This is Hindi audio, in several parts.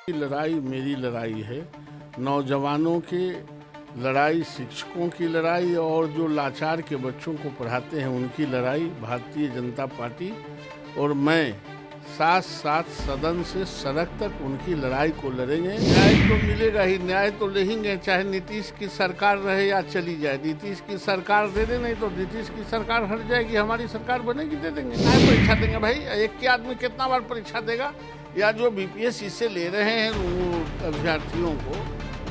की लड़ाई मेरी लड़ाई है। नौजवानों की लड़ाई, शिक्षकों की लड़ाई और जो लाचार के बच्चों को पढ़ाते हैं उनकी लड़ाई भारतीय जनता पार्टी और मैं साथ साथ सदन से सड़क तक उनकी लड़ाई को लड़ेंगे। न्याय तो मिलेगा ही, न्याय तो लेंगे, चाहे नीतीश की सरकार रहे या चली जाए। नीतीश की सरकार दे दे, नहीं तो नीतीश की सरकार हट जाएगी, हमारी सरकार बनेगी, दे देंगे। न्याय परीक्षा देंगे भाई, एक के आदमी कितना बार परीक्षा देगा? या जो बीपीएससी से ले रहे हैं वो अभ्यर्थियों को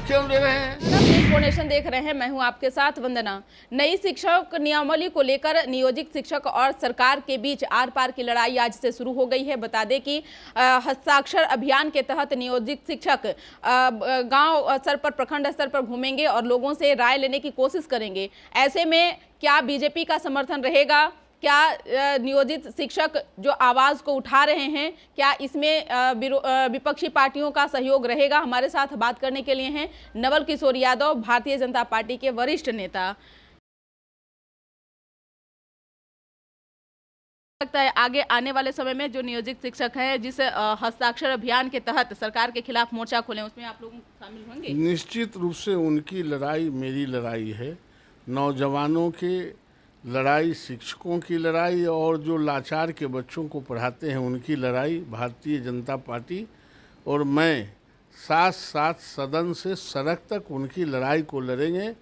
क्यों ले रहे हैं? नेशन देख रहे हैं, मैं हूं आपके साथ वंदना। नई शिक्षक नियमावली को लेकर नियोजित शिक्षक और सरकार के बीच आर पार की लड़ाई आज से शुरू हो गई है। बता दें कि हस्ताक्षर अभियान के तहत नियोजित शिक्षक गांव स्तर पर, प्रखंड स्तर पर घूमेंगे और लोगों से राय लेने की कोशिश करेंगे। ऐसे में क्या बीजेपी का समर्थन रहेगा? क्या नियोजित शिक्षक जो आवाज़ को उठा रहे हैं, क्या इसमें विपक्षी पार्टियों का सहयोग रहेगा? हमारे साथ बात करने के लिए हैं नवल किशोर यादव, भारतीय जनता पार्टी के वरिष्ठ नेता। लगता है आगे आने वाले समय में जो नियोजित शिक्षक है, जिस हस्ताक्षर अभियान के तहत सरकार के खिलाफ मोर्चा खोले, उसमें आप लोग शामिल होंगे? निश्चित रूप से उनकी लड़ाई मेरी लड़ाई है। नौजवानों के लड़ाई, शिक्षकों की लड़ाई और जो लाचार के बच्चों को पढ़ाते हैं उनकी लड़ाई भारतीय जनता पार्टी और मैं साथ साथ सदन से सड़क तक उनकी लड़ाई को लड़ेंगे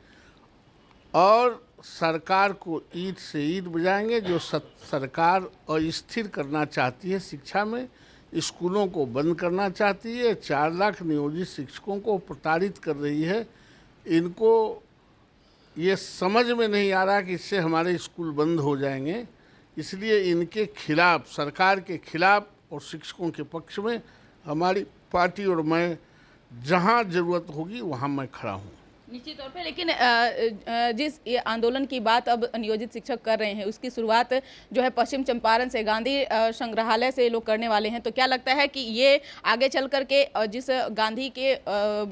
और सरकार को ईंट से ईंट बजाएंगे। जो सरकार अस्थिर करना चाहती है शिक्षा में, स्कूलों को बंद करना चाहती है, 4 लाख नियोजित शिक्षकों को प्रताड़ित कर रही है, इनको ये समझ में नहीं आ रहा कि इससे हमारे स्कूल बंद हो जाएंगे। इसलिए इनके खिलाफ, सरकार के खिलाफ और शिक्षकों के पक्ष में हमारी पार्टी और मैं जहां जरूरत होगी वहां मैं खड़ा हूं। निश्चित तौर पे, लेकिन जिस ये आंदोलन की बात अब नियोजित शिक्षक कर रहे हैं, उसकी शुरुआत जो है पश्चिम चंपारण से, गांधी संग्रहालय से लोग करने वाले हैं। तो क्या लगता है कि ये आगे चल करके जिस गांधी के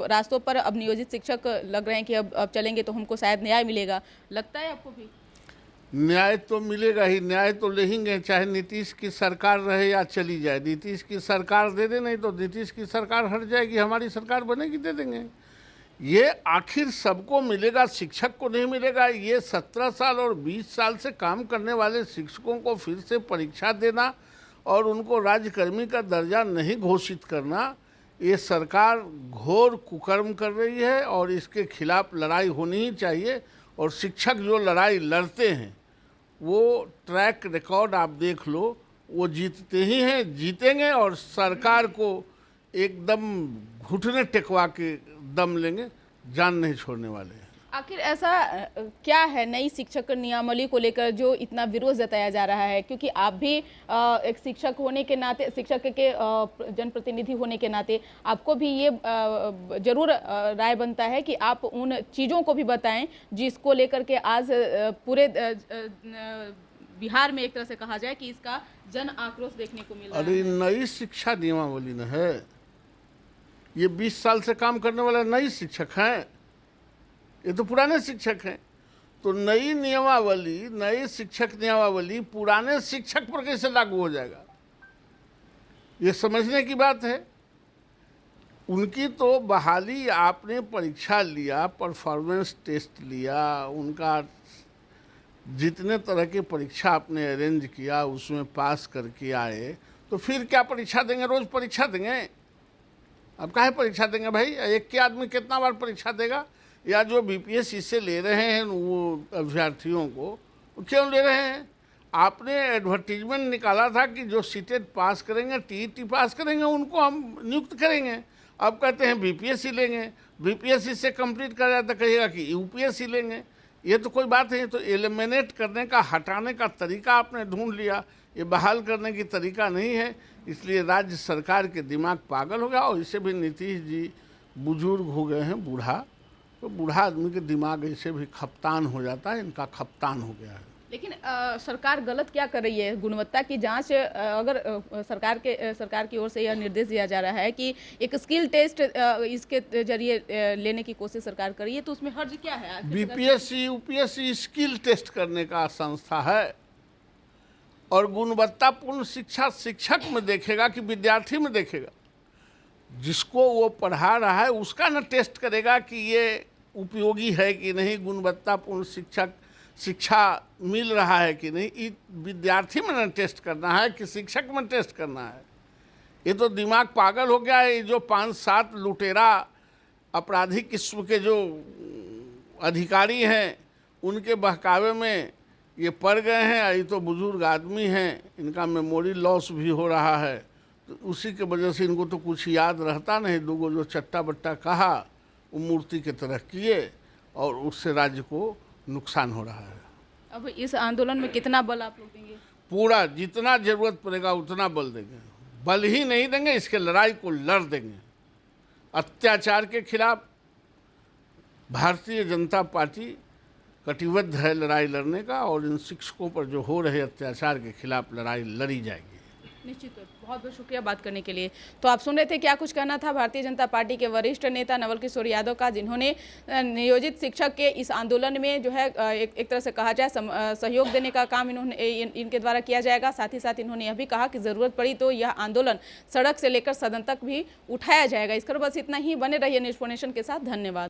रास्तों पर अब नियोजित शिक्षक लग रहे हैं कि अब चलेंगे तो हमको शायद न्याय मिलेगा? लगता है आपको भी? न्याय तो मिलेगा ही, न्याय तो लेंगे, चाहे नीतीश की सरकार रहे या चली जाए। नीतीश की सरकार दे दे, नहीं तो नीतीश की सरकार हट जाएगी, हमारी सरकार बनेगी, दे देंगे। ये आखिर सबको मिलेगा, शिक्षक को नहीं मिलेगा? ये 17 साल और 20 साल से काम करने वाले शिक्षकों को फिर से परीक्षा देना और उनको राज्यकर्मी का दर्जा नहीं घोषित करना, ये सरकार घोर कुकर्म कर रही है और इसके खिलाफ लड़ाई होनी ही चाहिए। और शिक्षक जो लड़ाई लड़ते हैं वो ट्रैक रिकॉर्ड आप देख लो, वो जीतते ही हैं, जीतेंगे और सरकार को एकदम घुटने टेकवा के दम लेंगे, जान नहीं छोड़ने वाले हैं। आखिर ऐसा क्या है नई शिक्षक नियमावली को लेकर जो इतना विरोध जताया जा रहा है? क्योंकि आप भी एक शिक्षक होने के नाते, शिक्षक के जनप्रतिनिधि होने के नाते आपको भी ये जरूर राय बनता है कि आप उन चीज़ों को भी बताएं जिसको लेकर के आज पूरे बिहार में एक तरह से कहा जाए कि इसका जन आक्रोश देखने को मिल रहा है। अरे नई शिक्षा नियमावली न है, ये 20 साल से काम करने वाले नई शिक्षक हैं, ये तो पुराने शिक्षक हैं। तो नई नियमावली, नई शिक्षक नियमावली पुराने शिक्षक पर कैसे लागू हो जाएगा, ये समझने की बात है। उनकी तो बहाली, आपने परीक्षा लिया, परफॉर्मेंस टेस्ट लिया, उनका जितने तरह की परीक्षा आपने अरेंज किया उसमें पास करके आए, तो फिर क्या परीक्षा देंगे? रोज़ परीक्षा देंगे? अब काहे परीक्षा देंगे भाई? एक के आदमी कितना बार परीक्षा देगा? या जो बीपीएससी से ले रहे हैं वो अभ्यर्थियों को क्यों ले रहे हैं? आपने एडवर्टीजमेंट निकाला था कि जो सीटेट पास करेंगे, टीईटी पास करेंगे, उनको हम नियुक्त करेंगे। अब कहते हैं बीपीएससी लेंगे, बीपीएससी से कंप्लीट कर जाए तो कहिएगा कि यूपीएससी लेंगे। ये तो कोई बात नहीं। तो एलिमिनेट करने का, हटाने का तरीका आपने ढूंढ लिया, ये बहाल करने की तरीका नहीं है। इसलिए राज्य सरकार के दिमाग पागल हो गया। और इससे भी नीतीश जी बुजुर्ग हो गए हैं, बूढ़ा, तो बूढ़ा आदमी के दिमाग ऐसे भी खपतान हो जाता है, इनका खपतान हो गया है। लेकिन सरकार गलत क्या कर रही है? गुणवत्ता की जांच अगर सरकार की ओर से यह निर्देश दिया जा रहा है कि एक स्किल टेस्ट इसके जरिए लेने की कोशिश सरकार कर रही है, तो उसमें हर्ज क्या है? बीपीएससी, यूपीएससी स्किल टेस्ट करने का संस्था है और गुणवत्तापूर्ण शिक्षा शिक्षक में देखेगा कि विद्यार्थी में देखेगा? जिसको वो पढ़ा रहा है उसका न टेस्ट करेगा कि ये उपयोगी है कि नहीं, गुणवत्तापूर्ण शिक्षा मिल रहा है कि नहीं। ये विद्यार्थी में न टेस्ट करना है कि शिक्षक में टेस्ट करना है। ये तो दिमाग पागल हो गया है। ये जो 5-7 लुटेरा आपराधिक किस्म के जो अधिकारी हैं उनके बहकावे में ये पड़ गए हैं। ये तो बुजुर्ग आदमी हैं, इनका मेमोरी लॉस भी हो रहा है, तो उसी के वजह से इनको तो कुछ याद रहता नहीं। दूगो जो चट्टा बट्टा कहा वो मूर्ति की तरह किए और उससे राज्य को नुकसान हो रहा है। अब इस आंदोलन में कितना बल आप लोग देंगे? पूरा जितना जरूरत पड़ेगा उतना बल देंगे। बल ही नहीं देंगे, इसके लड़ाई को लड़ देंगे। अत्याचार के खिलाफ भारतीय जनता पार्टी कटिबद्ध है लड़ाई लड़ने का, और इन शिक्षकों पर जो हो रहे अत्याचार के खिलाफ लड़ाई लड़ी जाएगी। निश्चित तौर पर बहुत बहुत शुक्रिया बात करने के लिए। तो आप सुन रहे थे क्या कुछ कहना था भारतीय जनता पार्टी के वरिष्ठ नेता नवल किशोर यादव का, जिन्होंने नियोजित शिक्षक के इस आंदोलन में जो है एक तरह से कहा जाए सहयोग देने का काम इनके द्वारा किया जाएगा। साथ ही साथ इन्होंने यह भी कहा कि ज़रूरत पड़ी तो यह आंदोलन सड़क से लेकर सदन तक भी उठाया जाएगा। इस पर बस इतना ही। बने रहिए न्यूज़ 4 नेशन के साथ। धन्यवाद।